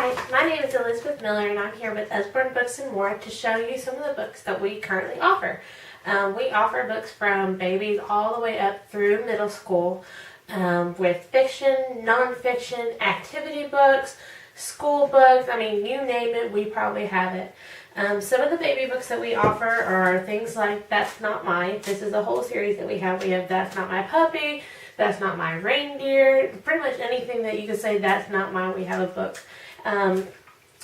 Hi, my name is Elizabeth Miller and I'm here with Usborne Books and More to show you some of the books that we currently offer. We offer books from babies all the way up through middle school with fiction, nonfiction, activity books, school books. I mean, you name it, we probably have it. Some of the baby books that we offer are things like That's Not Mine. This is a whole series that we have. We have That's Not My Puppy, That's Not My Reindeer, pretty much anything that you could say that's not mine, we have a book.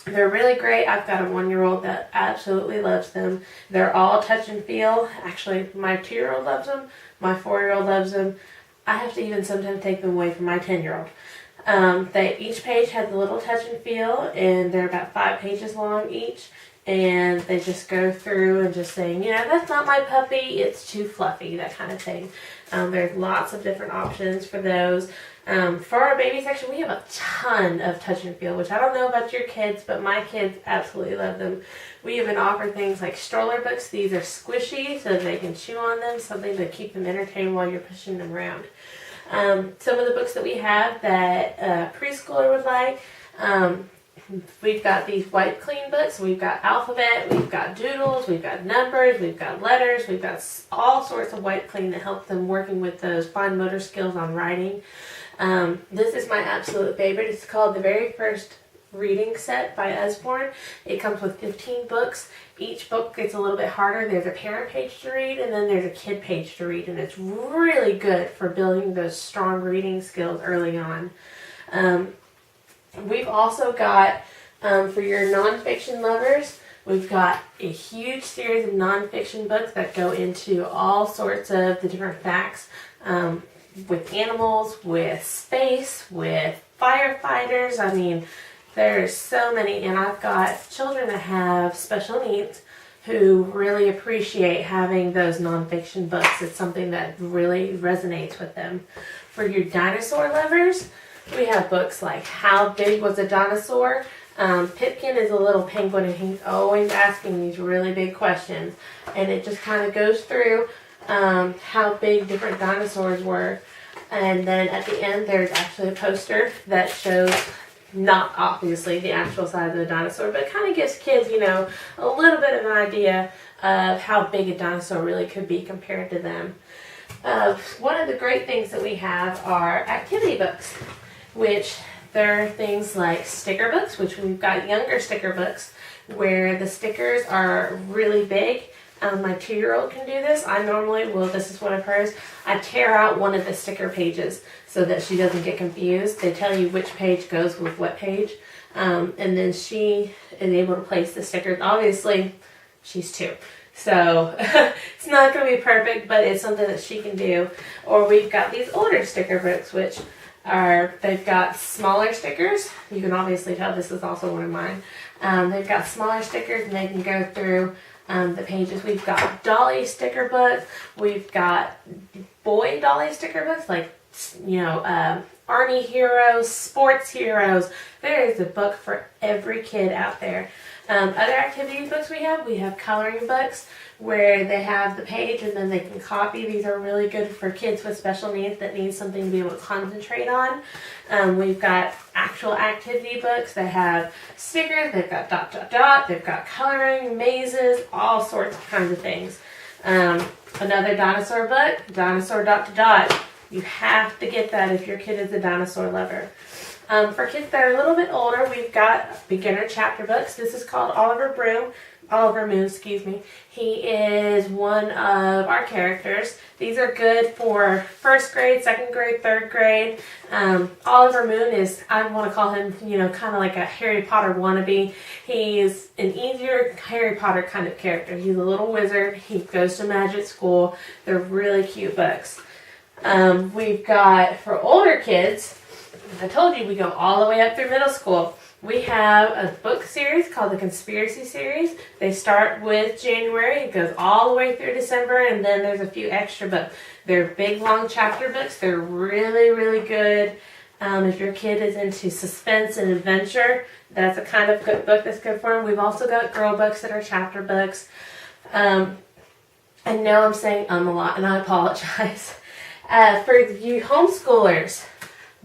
They're really great. I've got a 1-year-old that absolutely loves them. They're all touch and feel. Actually, my 2-year-old loves them. My 4-year-old loves them. I have to even sometimes take them away from my 10-year-old. Each page has a little touch and feel, and they're about 5 pages long each. And they just go through and just saying, you know, that's not my puppy, it's too fluffy, that kind of thing. There's lots of different options for those. For our baby section, we have a ton of touch and feel, which I don't know about your kids, but my kids absolutely love them. We even offer things like stroller books. These are squishy so that they can chew on them, something to keep them entertained while you're pushing them around. Some of the books that we have that a preschooler would like, we've got these white clean books. We've got alphabet, we've got doodles, we've got numbers, we've got letters, we've got all sorts of white clean that help them working with those fine motor skills on writing. This is my absolute favorite. It's called The Very First Reading Set by Usborne. It comes with 15 books. Each book gets a little bit harder. There's a parent page to read and then there's a kid page to read, and it's really good for building those strong reading skills early on. We've also got, for your nonfiction lovers, we've got a huge series of nonfiction books that go into all sorts of the different facts with animals, with space, with firefighters. I mean, there's so many, and I've got children that have special needs who really appreciate having those nonfiction books. It's something that really resonates with them. For your dinosaur lovers, we have books like How Big Was a Dinosaur? Pipkin is a little penguin and he's always asking these really big questions. And it just kind of goes through how big different dinosaurs were. And then at the end there's actually a poster that shows not obviously the actual size of the dinosaur, but kind of gives kids, you know, a little bit of an idea of how big a dinosaur really could be compared to them. One of the great things that we have are activity books, which there are things like sticker books, which we've got younger sticker books where the stickers are really big. My 2-year-old can do this. I normally will, this is one of hers, I tear out one of the sticker pages so that she doesn't get confused. They tell you which page goes with what page. And then she is able to place the stickers. Obviously, she's 2. So it's not going to be perfect, but it's something that she can do. Or we've got these older sticker books, which they've got smaller stickers. You can obviously tell this is also one of mine. They've got smaller stickers and they can go through the pages. We've got Dolly sticker books. We've got boy Dolly sticker books, like, you know, Army heroes, sports heroes. There is a book for every kid out there. Other activity books we have coloring books where they have the page and then they can copy. These are really good for kids with special needs that need something to be able to concentrate on. We've got actual activity books that have stickers, they've got ... they've got coloring, mazes, all sorts of kinds of things. Another dinosaur book, Dinosaur ... You have to get that if your kid is a dinosaur lover. For kids that are a little bit older, we've got beginner chapter books. This is called Oliver Moon, excuse me. He is one of our characters. These are good for 1st grade, 2nd grade, 3rd grade. Oliver Moon is, I want to call him, you know, kind of like a Harry Potter wannabe. He's an easier Harry Potter kind of character. He's a little wizard. He goes to magic school. They're really cute books. We've got, for older kids, I told you we go all the way up through middle school. We have a book series called the Conspiracy Series. They start with January, it goes all the way through December, and then there's a few extra books. They're big, long chapter books. They're really, really good. If your kid is into suspense and adventure, that's a kind of good book that's good for them. We've also got girl books that are chapter books. I know I'm saying a lot, and I apologize. For you homeschoolers,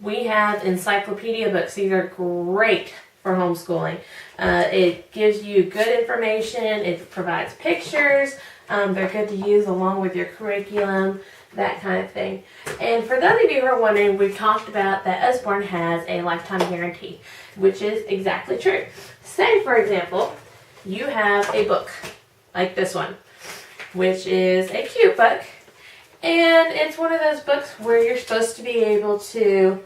we have encyclopedia books. These are great for homeschooling. It gives you good information. It provides pictures. They're good to use along with your curriculum, that kind of thing. And for those of you who are wondering, we've talked about that Usborne has a lifetime guarantee, which is exactly true. Say, for example, you have a book like this one, which is a cute book, and it's one of those books where you're supposed to be able to,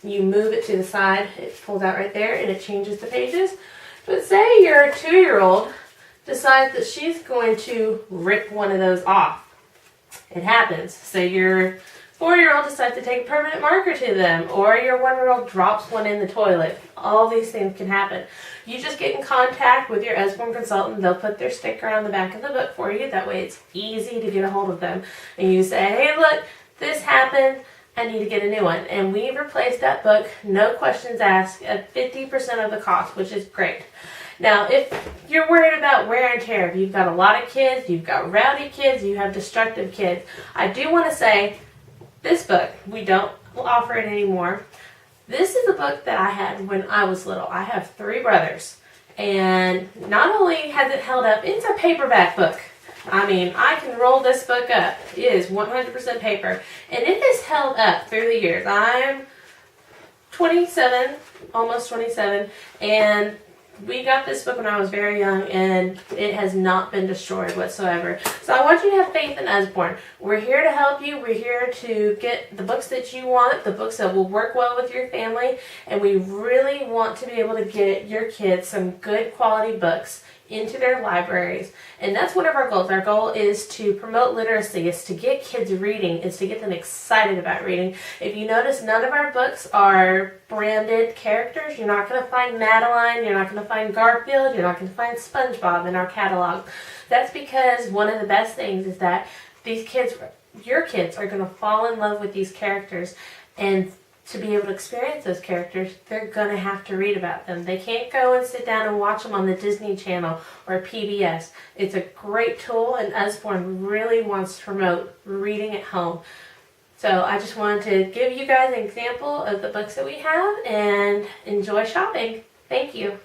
you move it to the side, it pulls out right there, and it changes the pages. But say your 2-year-old decides that she's going to rip one of those off. It happens. Say your 4-year-old decides to take a permanent marker to them, or your 1-year-old drops one in the toilet. All these things can happen. You just get in contact with your Usborne consultant. They'll put their sticker on the back of the book for you. That way it's easy to get a hold of them. And you say, hey, look, this happened. I need to get a new one. And we replace that book, no questions asked, at 50% of the cost, which is great. Now, if you're worried about wear and tear, if you've got a lot of kids, you've got rowdy kids, you have destructive kids, I do want to say, this book, we don't offer it anymore. This is a book that I had when I was little. I have 3 brothers. And not only has it held up, it's a paperback book. I mean, I can roll this book up. It is 100% paper. And it has held up through the years. I'm 27, almost 27, and we got this book when I was very young, and it has not been destroyed whatsoever. So I want you to have faith in Usborne. We're here to help you. We're here to get the books that you want, the books that will work well with your family, and we really want to be able to get your kids some good quality books into their libraries. And that's one of our goals. Our goal is to promote literacy, is to get kids reading, is to get them excited about reading. If you notice, none of our books are branded characters. You're not going to find Madeline, you're not going to find Garfield, you're not going to find SpongeBob in our catalog. That's because one of the best things is that these kids, your kids, are going to fall in love with these characters, and to be able to experience those characters, they're going to have to read about them. They can't go and sit down and watch them on the Disney Channel or PBS. It's a great tool, and Usborne really wants to promote reading at home. So I just wanted to give you guys an example of the books that we have, and enjoy shopping. Thank you.